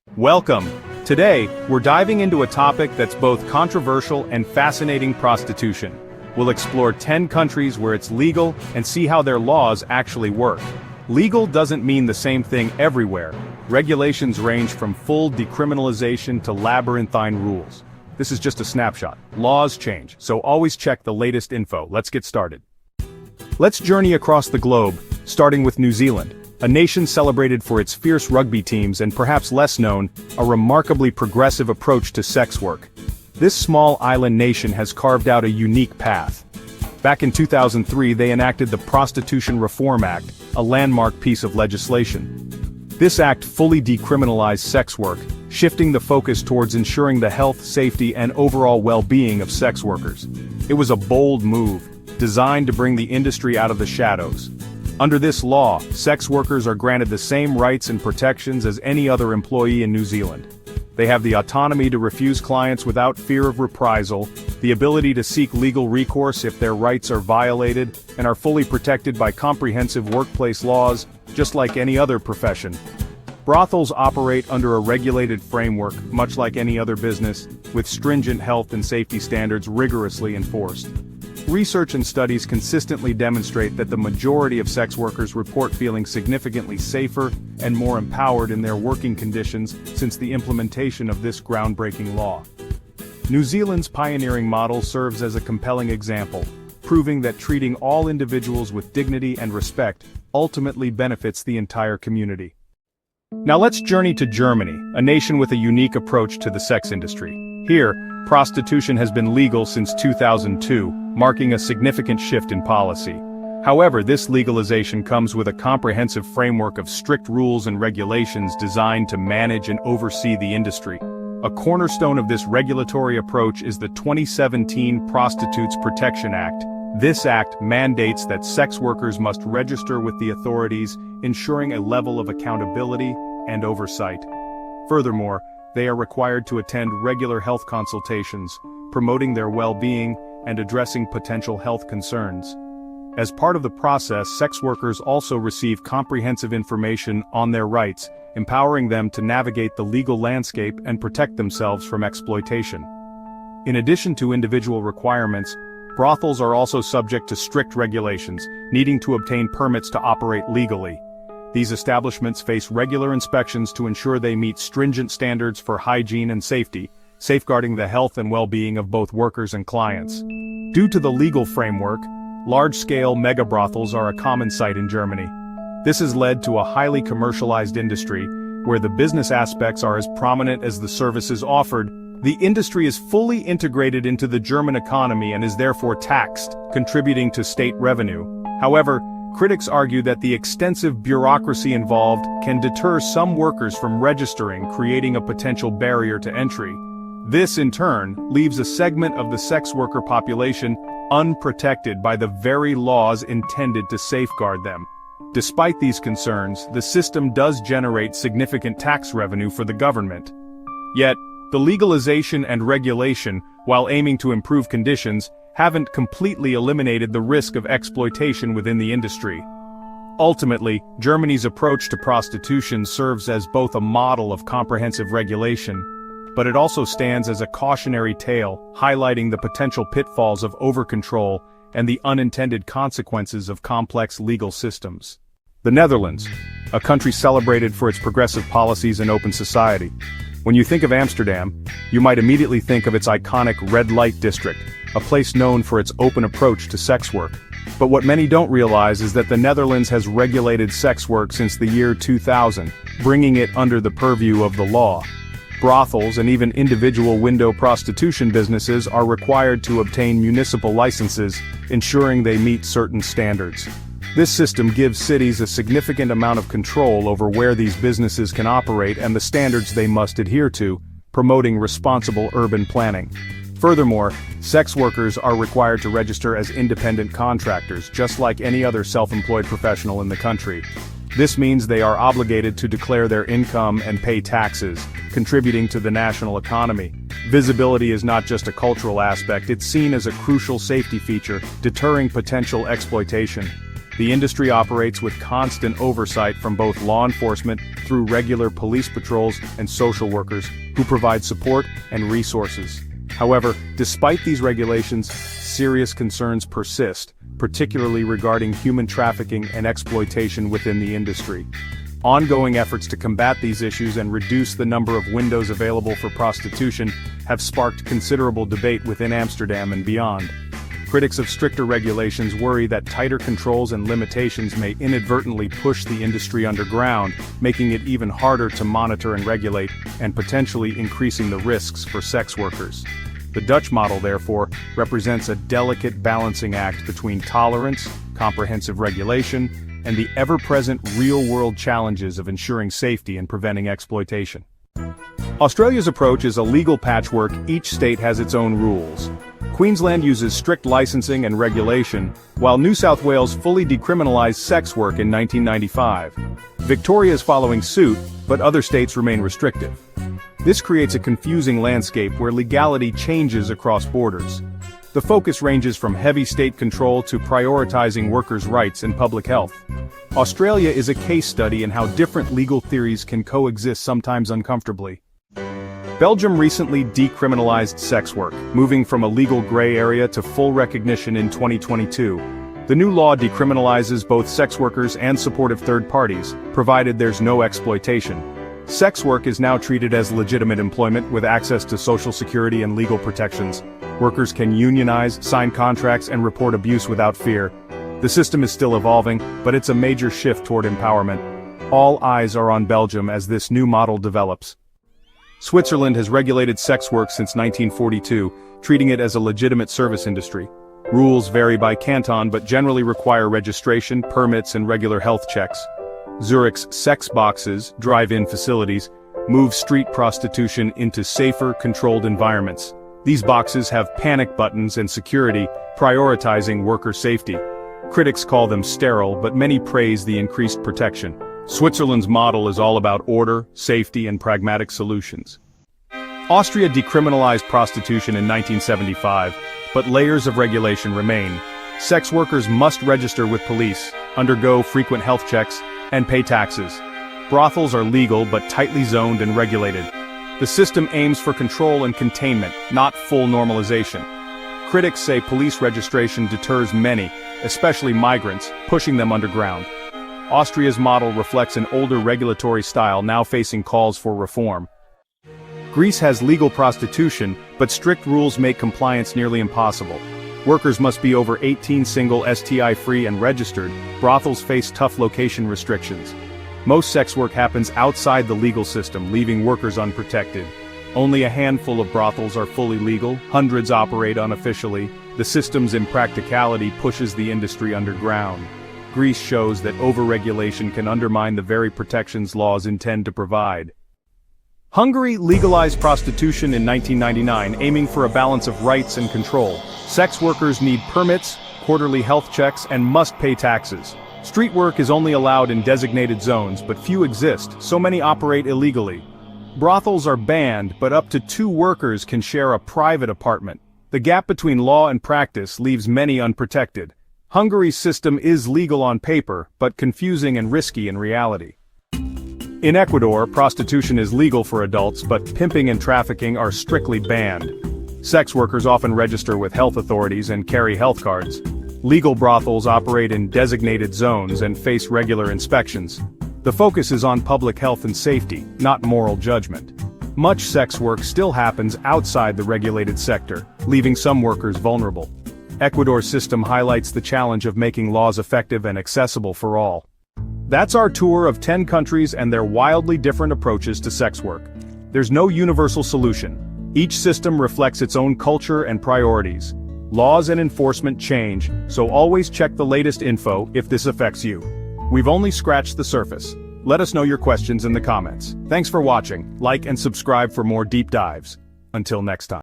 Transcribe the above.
Welcome! Today, we're diving into a topic that's both controversial and fascinating: prostitution. We'll explore 10 countries where it's legal and see how their laws actually work. Legal doesn't mean the same thing everywhere. Regulations range from full decriminalization to labyrinthine rules. This is just a snapshot. Laws change, so always check the latest info. Let's get started. Let's journey across the globe, starting with New Zealand, a nation celebrated for its fierce rugby teams and, perhaps less known, a remarkably progressive approach to sex work. This small island nation has carved out a unique path. Back in 2003, they enacted the Prostitution Reform Act, a landmark piece of legislation. This act fully decriminalized sex work, shifting the focus towards ensuring the health, safety, and overall well-being of sex workers. It was a bold move, designed to bring the industry out of the shadows. Under this law, sex workers are granted the same rights and protections as any other employee in New Zealand. They have the autonomy to refuse clients without fear of reprisal, the ability to seek legal recourse if their rights are violated, and are fully protected by comprehensive workplace laws, just like any other profession. Brothels operate under a regulated framework, much like any other business, with stringent health and safety standards rigorously enforced. Research and studies consistently demonstrate that the majority of sex workers report feeling significantly safer and more empowered in their working conditions since the implementation of this groundbreaking law. New Zealand's pioneering model serves as a compelling example, proving that treating all individuals with dignity and respect ultimately benefits the entire community. Now let's journey to Germany, a nation with a unique approach to the sex industry. Here, prostitution has been legal since 2002, marking a significant shift in policy. However, this legalization comes with a comprehensive framework of strict rules and regulations designed to manage and oversee the industry. A cornerstone of this regulatory approach is the 2017 Prostitutes Protection Act. This act mandates that sex workers must register with the authorities, ensuring a level of accountability and oversight. Furthermore, they are required to attend regular health consultations, promoting their well-being and addressing potential health concerns. As part of the process, sex workers also receive comprehensive information on their rights, empowering them to navigate the legal landscape and protect themselves from exploitation. In addition to individual requirements, brothels are also subject to strict regulations, needing to obtain permits to operate legally. These establishments face regular inspections to ensure they meet stringent standards for hygiene and safety, safeguarding the health and well-being of both workers and clients. Due to the legal framework, large-scale mega-brothels are a common sight in Germany. This has led to a highly commercialized industry, where the business aspects are as prominent as the services offered. The industry is fully integrated into the German economy and is therefore taxed, contributing to state revenue. However, critics argue that the extensive bureaucracy involved can deter some workers from registering, creating a potential barrier to entry. This, in turn, leaves a segment of the sex worker population unprotected by the very laws intended to safeguard them. Despite these concerns, the system does generate significant tax revenue for the government. Yet, the legalization and regulation, while aiming to improve conditions, haven't completely eliminated the risk of exploitation within the industry. Ultimately, Germany's approach to prostitution serves as both a model of comprehensive regulation, but it also stands as a cautionary tale, highlighting the potential pitfalls of over-control and the unintended consequences of complex legal systems. The Netherlands, a country celebrated for its progressive policies and open society. When you think of Amsterdam, you might immediately think of its iconic red light district, a place known for its open approach to sex work. But what many don't realize is that the Netherlands has regulated sex work since the year 2000, bringing it under the purview of the law. Brothels and even individual window prostitution businesses are required to obtain municipal licenses, ensuring they meet certain standards. This system gives cities a significant amount of control over where these businesses can operate and the standards they must adhere to, promoting responsible urban planning. Furthermore, sex workers are required to register as independent contractors, just like any other self-employed professional in the country. This means they are obligated to declare their income and pay taxes, contributing to the national economy. Visibility is not just a cultural aspect, it's seen as a crucial safety feature, deterring potential exploitation. The industry operates with constant oversight from both law enforcement through regular police patrols and social workers who provide support and resources. However, despite these regulations, serious concerns persist, particularly regarding human trafficking and exploitation within the industry. Ongoing efforts to combat these issues and reduce the number of windows available for prostitution have sparked considerable debate within Amsterdam and beyond. Critics of stricter regulations worry that tighter controls and limitations may inadvertently push the industry underground, making it even harder to monitor and regulate, and potentially increasing the risks for sex workers. The Dutch model, therefore, represents a delicate balancing act between tolerance, comprehensive regulation, and the ever-present real-world challenges of ensuring safety and preventing exploitation. Australia's approach is a legal patchwork. Each state has its own rules. Queensland uses strict licensing and regulation, while New South Wales fully decriminalized sex work in 1995. Victoria is following suit, but other states remain restrictive. This creates a confusing landscape where legality changes across borders. The focus ranges from heavy state control to prioritizing workers' rights and public health. Australia is a case study in how different legal theories can coexist, sometimes uncomfortably. Belgium recently decriminalized sex work, moving from a legal gray area to full recognition in 2022. The new law decriminalizes both sex workers and supportive third parties, provided there's no exploitation. Sex work is now treated as legitimate employment with access to social security and legal protections. Workers can unionize, sign contracts, and report abuse without fear. The system is still evolving, but it's a major shift toward empowerment. All eyes are on Belgium as this new model develops. Switzerland has regulated sex work since 1942, treating it as a legitimate service industry. Rules vary by canton but generally require registration, permits, and regular health checks. Zurich's sex boxes, drive-in facilities, move street prostitution into safer, controlled environments. These boxes have panic buttons and security, prioritizing worker safety. Critics call them sterile, but many praise the increased protection. Switzerland's model is all about order, safety, and pragmatic solutions. Austria decriminalized prostitution in 1975, but layers of regulation remain. Sex workers must register with police, undergo frequent health checks, and pay taxes. Brothels are legal but tightly zoned and regulated. The system aims for control and containment, not full normalization. Critics say police registration deters many, especially migrants, pushing them underground. Austria's model reflects an older regulatory style now facing calls for reform. Greece has legal prostitution, but strict rules make compliance nearly impossible. Workers must be over 18, single, STI-free, and registered. Brothels face tough location restrictions. Most sex work happens outside the legal system, leaving workers unprotected. Only a handful of brothels are fully legal, hundreds operate unofficially. The system's impracticality pushes the industry underground. Greece shows that overregulation can undermine the very protections laws intend to provide. Hungary legalized prostitution in 1999, aiming for a balance of rights and control. Sex workers need permits, quarterly health checks, and must pay taxes. Street work is only allowed in designated zones, but few exist, so many operate illegally. Brothels are banned, but up to 2 workers can share a private apartment. The gap between law and practice leaves many unprotected. Hungary's system is legal on paper, but confusing and risky in reality. In Ecuador, prostitution is legal for adults, but pimping and trafficking are strictly banned. Sex workers often register with health authorities and carry health cards. Legal brothels operate in designated zones and face regular inspections. The focus is on public health and safety, not moral judgment. Much sex work still happens outside the regulated sector, leaving some workers vulnerable. Ecuador's system highlights the challenge of making laws effective and accessible for all. That's our tour of 10 countries and their wildly different approaches to sex work. There's no universal solution. Each system reflects its own culture and priorities. Laws and enforcement change, so always check the latest info if this affects you. We've only scratched the surface. Let us know your questions in the comments. Thanks for watching. Like and subscribe for more deep dives. Until next time.